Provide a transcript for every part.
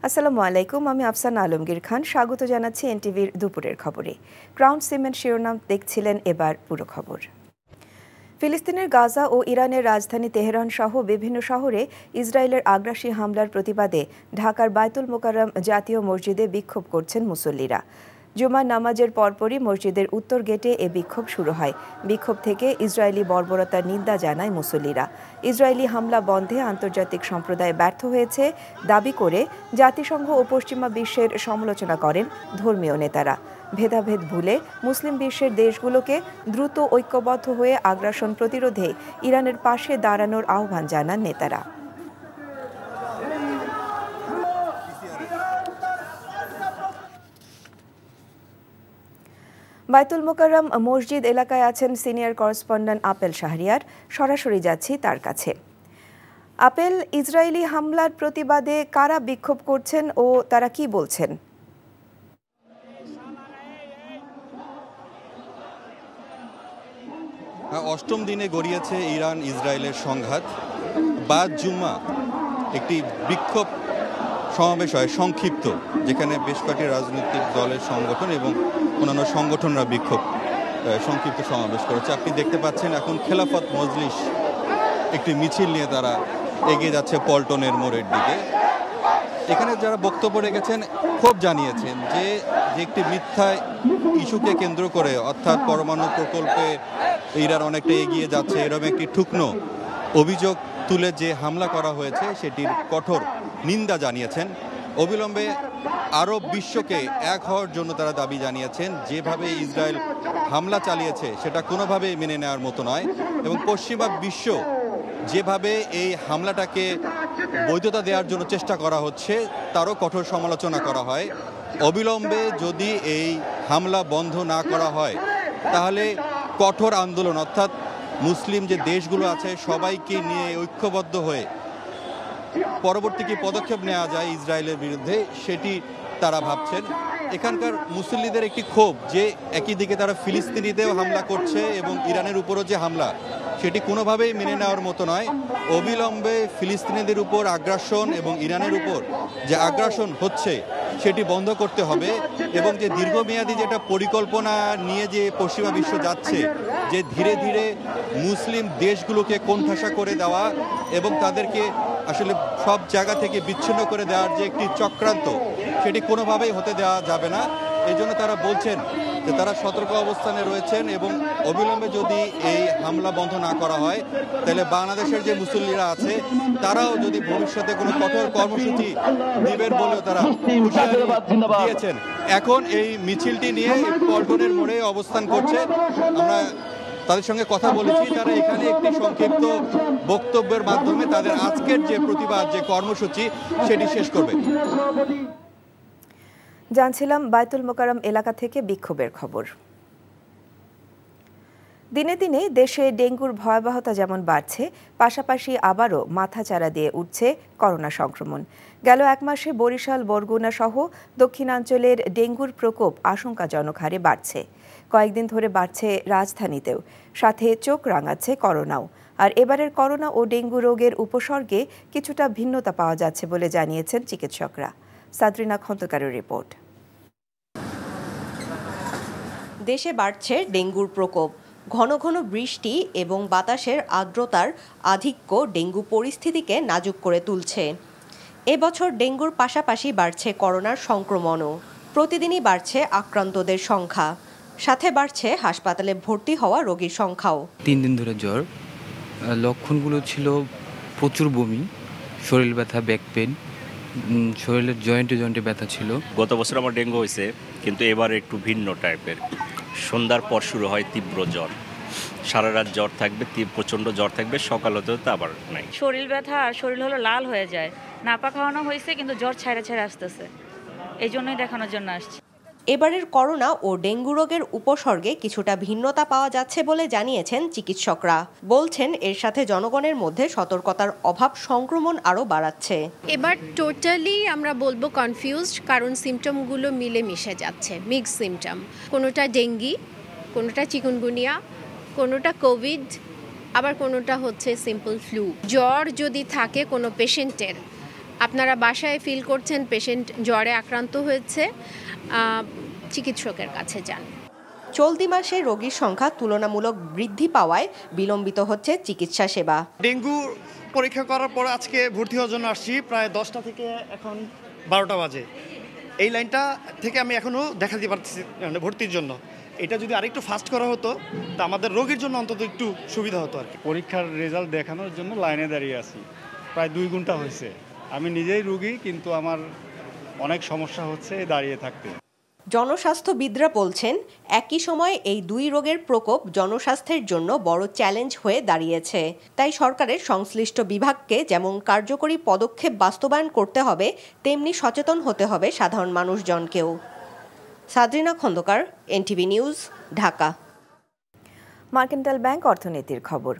আসসালামু আলাইকুম, আমি আফসানা আলমগীর খান। স্বাগত জানাচ্ছি এনটিভির দুপুরের খবরে। ক্রাউন সিমেন্ট শিরোনাম দেখছিলেন, এবার পুরো খবর। ফিলিস্তিনের গাজা ও ইরানের রাজধানী তেহরান সহ বিভিন্ন শহরে ইসরায়েলের আগ্রাসী হামলার প্রতিবাদে ঢাকার বায়তুল মোকাররম জাতীয় মসজিদে বিক্ষোভ করছেন মুসল্লিরা। জুমার নামাজের পরপরই মসজিদের উত্তর গেটে এ বিক্ষোভ শুরু হয়। বিক্ষোভ থেকে ইসরায়েলি বর্বরতার নিন্দা জানায় মুসল্লিরা। ইসরায়েলি হামলা বন্ধে আন্তর্জাতিক সম্প্রদায় ব্যর্থ হয়েছে দাবি করে জাতিসংঘ ও পশ্চিমা বিশ্বের সমালোচনা করেন ধর্মীয় নেতারা। ভেদাভেদ ভুলে মুসলিম বিশ্বের দেশগুলোকে দ্রুত ঐক্যবদ্ধ হয়ে আগ্রাসন প্রতিরোধে ইরানের পাশে দাঁড়ানোর আহ্বান জানান নেতারা। বায়তুল মোকাররম মসজিদ এলাকায় আছেন সিনিয়র করেসপন্ডেন্ট আপেল শাহরিয়ার। সরাসরি যাচ্ছি তার কাছে। আপেল, ইসরায়েলি হামলার প্রতিবাদে কারা বিক্ষোভ করছেন ও তারা কি বলছেন? অষ্টম দিনে গড়িয়েছে ইরান ইসরায়েলের সংঘাত। বাদ জুম্মা একটি বিক্ষোভ সমাবেশ হয় সংক্ষিপ্ত, যেখানে বেশ কয়েকটি রাজনৈতিক দলের সংগঠন এবং অন্যান্য সংগঠনরা বিক্ষোভ সংক্ষিপ্ত সমাবেশ করেছে। আপনি দেখতে পাচ্ছেন এখন খেলাফত মজলিস একটি মিছিল নিয়ে তারা এগিয়ে যাচ্ছে পল্টনের মোড়ের দিকে। এখানে যারা বক্তব্য রেখেছেন ক্ষোভ জানিয়েছেন যে একটি মিথ্যা ইস্যুকে কেন্দ্র করে, অর্থাৎ পরমাণু প্রকল্পে ইরান অনেকটা এগিয়ে যাচ্ছে, এরকম একটি ঠুকনো অভিযোগ তুলে যে হামলা করা হয়েছে সেটির কঠোর নিন্দা জানিয়েছেন। অবিলম্বে আরব বিশ্বকে এক হওয়ার জন্য তারা দাবি জানিয়েছেন। যেভাবে ইসরায়েল হামলা চালিয়েছে সেটা কোনোভাবেই মেনে নেওয়ার মতো নয়, এবং পশ্চিমা বিশ্ব যেভাবে এই হামলাটাকে বৈধতা দেওয়ার জন্য চেষ্টা করা হচ্ছে তারও কঠোর সমালোচনা করা হয়। অবিলম্বে যদি এই হামলা বন্ধ না করা হয় তাহলে কঠোর আন্দোলন, অর্থাৎ মুসলিম যে দেশগুলো আছে সবাইকে নিয়ে ঐক্যবদ্ধ হয়ে পরবর্তী কি পদক্ষেপ নেওয়া যায় ইসরায়েলের বিরুদ্ধে সেটি তারা ভাবছেন। এখানকার মুসল্লিদের একটি ক্ষোভ যে একই দিকে তারা ফিলিস্তিনিদেরও হামলা করছে এবং ইরানের উপরও যে হামলা সেটি কোনোভাবেই মেনে নেওয়ার মতো নয়। অবিলম্বে ফিলিস্তিনিদের উপর আগ্রাসন এবং ইরানের উপর যে আগ্রাসন হচ্ছে সেটি বন্ধ করতে হবে, এবং যে দীর্ঘমেয়াদী যেটা পরিকল্পনা নিয়ে যে পশ্চিমা বিশ্ব যাচ্ছে, যে ধীরে ধীরে মুসলিম দেশগুলোকে কোণঠাসা করে দেওয়া এবং তাদেরকে আসলে সব জায়গা থেকে বিচ্ছিন্ন করে দেওয়ার যে একটি চক্রান্ত, সেটি কোনোভাবেই হতে দেওয়া যাবে না। এই জন্য তারা বলছেন যে তারা সতর্ক অবস্থানে রয়েছেন, এবং অবিলম্বে যদি এই হামলা বন্ধ না করা হয় তাহলে বাংলাদেশের যে মুসল্লিরা আছে তারাও যদি ভবিষ্যতে কোনো কঠোর কর্মসূচি দিবেন বলেও তারা দিয়েছেন। এখন এই মিছিলটি নিয়ে পল্টনের মোড়ে অবস্থান করছে। আমরা তাদের সঙ্গে কথা বলেছি, তারা এখানে একটি সংক্ষিপ্ত বক্তব্যের মাধ্যমে তাদের আজকের যে প্রতিবাদ যে কর্মসূচি সেটি শেষ করবে। জানছিলাম বায়তুল মোকাররম এলাকা থেকে বিক্ষোভের খবর। দিনে দিনে দেশে ডেঙ্গুর ভয়াবহতা যেমন বাড়ছে, পাশাপাশি আবারও মাথাচাড়া দিয়ে উঠছে করোনা সংক্রমণ। গেল এক মাসে বরিশাল, বরগুনা সহ দক্ষিণাঞ্চলের ডেঙ্গুর প্রকোপ আশঙ্কাজনক হারে বাড়ছে। কয়েকদিন ধরে বাড়ছে রাজধানীতেও, সাথে চোখ রাঙাচ্ছে করোনাও। আর এবারের করোনা ও ডেঙ্গু রোগের উপসর্গে কিছুটা ভিন্নতা পাওয়া যাচ্ছে বলে জানিয়েছেন চিকিৎসকরা। সাদরিনা খন্দকারের রিপোর্ট। দেশে বাড়ছে ডেঙ্গুর প্রকোপ। ঘন ঘন বৃষ্টি এবং বাতাসের আর্দ্রতার আধিক্য ডেঙ্গু পরিস্থিতিকে নাজুক করে তুলছে। এবছর ডেঙ্গুর পাশাপাশি বাড়ছে করোনার সংক্রমণও। প্রতিদিনই বাড়ছে আক্রান্তদের সংখ্যা, সাথে বাড়ছে হাসপাতালে ভর্তি হওয়া রোগীর সংখ্যাও। 3 দিন ধরে জ্বর, লক্ষণগুলো ছিল প্রচুর বমি, শরীর ব্যথা, ব্যাক পেন, শরীরের জয়েন্টে ব্যথা ছিল। গত বছর আমার ডেঙ্গু হয়েছে, কিন্তু এবার একটু ভিন্ন টাইপের। সন্ধ্যার পর শুরু হয় তীব্র জ্বর, সারা রাত জ্বর থাকবে, প্রচণ্ড জ্বর থাকবে, সকাল হতে হতে আবার নাই। শরীর ব্যথা আর শরীর হলো লাল হয়ে যায়। নাপা খাওয়ানো হয়েছে কিন্তু জ্বর ছেড়ে আসতেছে, এই জন্যই দেখানোর জন্য আসছি। এবারের করোনা ও ডেঙ্গু রোগের উপসর্গে কিছুটা ভিন্নতা পাওয়া যাচ্ছে বলে জানিয়েছেন চিকিৎসকরা। বলছেন এর সাথে জনগণের মধ্যে সতর্কতার অভাব সংক্রমণ আরও বাড়াচ্ছে। এবার টোটালি আমরা বলবো কনফিউজড, কারণ সিমটমগুলো মিলে মিশে যাচ্ছে, মিক্স সিমটম। কোনোটা ডেঙ্গি, কোনোটা চিকুনগুনিয়া, কোনোটা কোভিড, আবার কোনোটা হচ্ছে সিম্পল ফ্লু। জ্বর যদি থাকে কোনো পেশেন্টের আপনারা বাসায় ফিল করছেন পেশেন্ট জ্বরে আক্রান্ত হয়েছে, চিকিৎসকের কাছে যান। চলতি মাসে রোগীর সংখ্যা তুলনামূলক বৃদ্ধি পাওয়ায় বিলম্বিত হচ্ছে চিকিৎসা সেবা। ডেঙ্গু পরীক্ষা করার পর আজকে ভর্তি হওয়ার জন্য আসছি, প্রায় 10টা থেকে এখন 12টা বাজে। এই লাইনটা থেকে আমি এখনও দেখা দিতে পারছি ভর্তির জন্য। এটা যদি আরেকটু ফাস্ট করা হতো তা আমাদের রোগীর জন্য অন্তত একটু সুবিধা হতো আর কি। পরীক্ষার রেজাল্ট দেখানোর জন্য লাইনে দাঁড়িয়ে আছি, প্রায় 2 ঘন্টা হয়েছে। আমি নিজেই রোগী, কিন্তু আমার অনেক সমস্যা হচ্ছে দাঁড়িয়ে থাকতে। জনস্বাস্থ্যবিদরা বলছেন একই সময় এই দুই রোগের প্রকোপ জনস্বাস্থ্যের জন্য বড় চ্যালেঞ্জ হয়ে দাঁড়িয়েছে। তাই সরকারের সংশ্লিষ্ট বিভাগকে যেমন কার্যকরী পদক্ষেপ বাস্তবায়ন করতে হবে, তেমনি সচেতন হতে হবে সাধারণ মানুষজনকেও। Sadrina Khandakar, NTV news, Dhaka. মার্কেন্টাইল ব্যাংক অর্থনীতির খবর।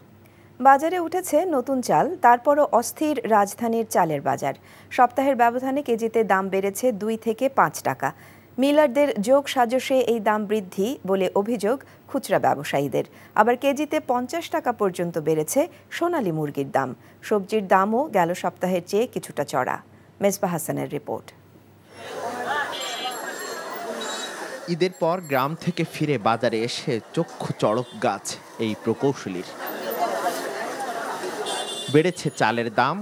বাজারে উঠেছে নতুন চাল, তারপরও অস্থির রাজধানীর চালের বাজার। সপ্তাহের ব্যবধানে কেজিতে দাম বেড়েছে 2 থেকে 5 টাকা। মিলারদের যোগ সাজসে এই দাম বৃদ্ধি বলে অভিযোগ খুচরা ব্যবসায়ীদের। আবার কেজিতে 50 টাকা পর্যন্ত বেড়েছে সোনালী মুরগির দাম। সবজির দামও গেল সপ্তাহের চেয়ে কিছুটা চড়া। মেজবা হাসানের রিপোর্ট। ঈদের পর গ্রাম থেকে ফিরে বাজারে এসে চক্ষু চড়ক গাছ এই প্রকৌশলীর। বেড়েছে চালের দাম,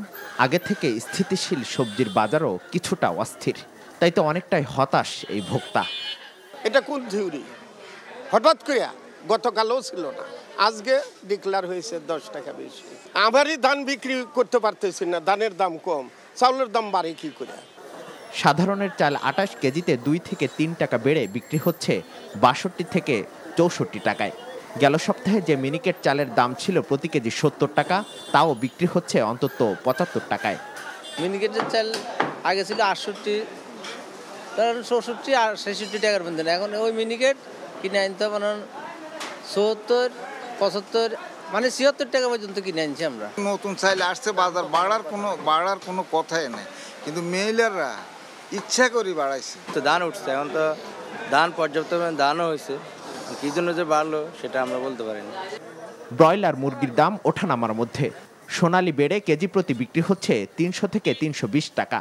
আগে থেকে স্থিতিশীল সবজির বাজারও কিছুটা অস্থির। তাই তো অনেকটাই হতাশ এই ভোক্তা। এটা কোন থিওরি? হঠাৎ করে গতকালও ছিল না, আজকে ডিক্লার হয়েছে 10 টাকা বেশি। আমারই ধান বিক্রি করতে পারতেছি না, ধানের দাম কম, চাউলের দাম বাড়ে কি করে? সাধারণের চাল 28 কেজিতে 2 থেকে 3 টাকা বেড়ে বিক্রি হচ্ছে 62 থেকে 64 টাকায়। গেল সপ্তাহে যে মিনিকেট চালের দাম ছিল প্রতি কেজি 70 টাকা, তাও বিক্রি হচ্ছে অন্তত 75 টাকায়। মিনিকেটের চাল আগে ছিল 68, 64 আর 66 টাকার মধ্যে। এখন ওই মিনিকেট কিনে আনতে মানে 70, 75 মানে 76 টাকা পর্যন্ত কিনে আনছি আমরা। নতুন চাল আসছে, বাজার বাড়ার কোনো কথাই নেই, কিন্তু মেইলাররা ইচ্ছা করে বাড়াইছে। তো ধান উঠছে, এখন তো ধান পর্যাপ্ত ধানও হয়েছে, কি জন্য যে বাড়লো সেটা আমরা বলতে পারি না। ব্রয়লার মুরগির দাম ওঠানামার মধ্যে। সোনালী বেড়ে কেজি প্রতি বিক্রি হচ্ছে 300 থেকে 320 টাকা,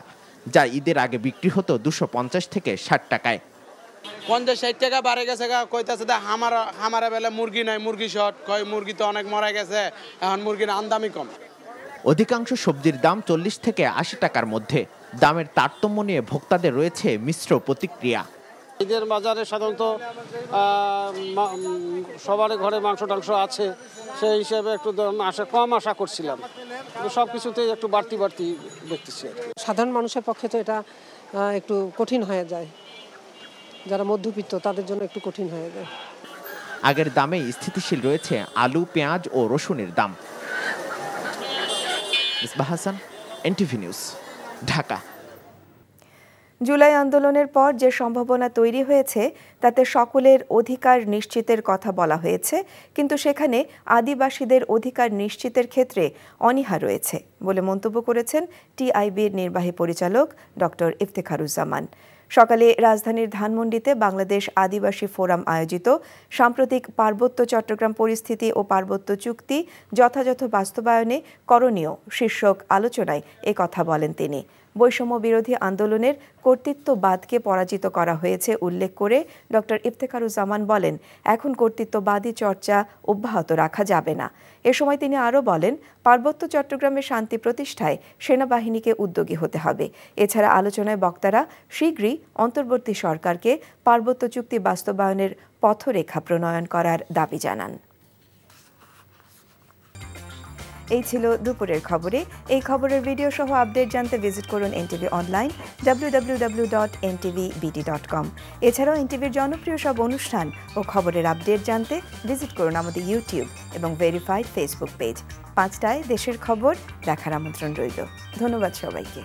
যা ঈদের আগে বিক্রি হতো 250 থেকে 60 টাকায়। 50-60 টাকা বাড়ে গেছে, কইতাছে হামারা বেলা মুরগি নাই, মুরগি শর্ট, কয় মুরগি তো অনেক মরা গেছে, এখন মুরগির আমদামি কম। অধিকাংশ সবজির দাম 40 থেকে 80 টাকার মধ্যে। দামের তারতম্য নিয়ে ভোক্তাদের রয়েছে মিশ্র প্রতিক্রিয়া। ঈদের বাজারে সাধারণত সবার ঘরে মাংস টাংস আছে, সেই হিসেবে একটু কম আশা করছিলাম, সব কিছুতেই একটু বাড়তি দেখতেছি। সাধারণ মানুষের পক্ষে তো এটা একটু কঠিন হয়ে যায়, যারা মধ্যবিত্ত তাদের জন্য একটু কঠিন হয়ে যায়। আগের দামেই স্থিতিশীল রয়েছে আলু, পেঁয়াজ ও রসুনের দাম। Misbah Hasan, NTV news, Dhaka. July আন্দোলনের পর যে সম্ভাবনা তৈরি হয়েছে তাতে সকলের অধিকার নিশ্চিতের কথা বলা হয়েছে, কিন্তু সেখানে আদিবাসীদের অধিকার নিশ্চিতের ক্ষেত্রে অনীহা রয়েছে বলে মন্তব্য করেছেন টিআইবির নির্বাহী পরিচালক ডক্টর ইফতেখারুজ্জামান। সকালে রাজধানীর ধানমন্ডিতে বাংলাদেশ আদিবাসী ফোরাম আয়োজিত সাম্প্রতিক পার্বত্য চট্টগ্রাম পরিস্থিতি ও পার্বত্য চুক্তি যথাযথ বাস্তবায়নে করণীয় শীর্ষক আলোচনায় এ কথা বলেন তিনি। বৈষম্য বিরোধী আন্দোলনের কর্তৃত্ববাদকে পরাজিত করা হয়েছে উল্লেখ করে ডক্টর ইফতেখারুজ্জামান বলেন, এখন কর্তৃত্ববাদী চর্চা অব্যাহত রাখা যাবে না। এ সময় তিনি আরও বলেন, পার্বত্য চট্টগ্রামে শান্তি প্রতিষ্ঠায় সেনাবাহিনীকে উদ্যোগী হতে হবে। এছাড়া আলোচনায় বক্তারা শীঘ্রই অন্তর্বর্তী সরকারকে পার্বত্য চুক্তি বাস্তবায়নের পথরেখা প্রণয়ন করার দাবি জানান। এই ছিল দুপুরের খবরে। এই খবরের ভিডিও সহ আপডেট জানতে ভিজিট করুন এনটিভি অনলাইন www.ntvbd.com। এছাড়াও এনটিভির জনপ্রিয় সব অনুষ্ঠান ও খবরের আপডেট জানতে ভিজিট করুন আমাদের ইউটিউব এবং ভেরিফাইড ফেসবুক পেজ। 5টায় দেশের খবর দেখার আমন্ত্রণ রইল। ধন্যবাদ সবাইকে।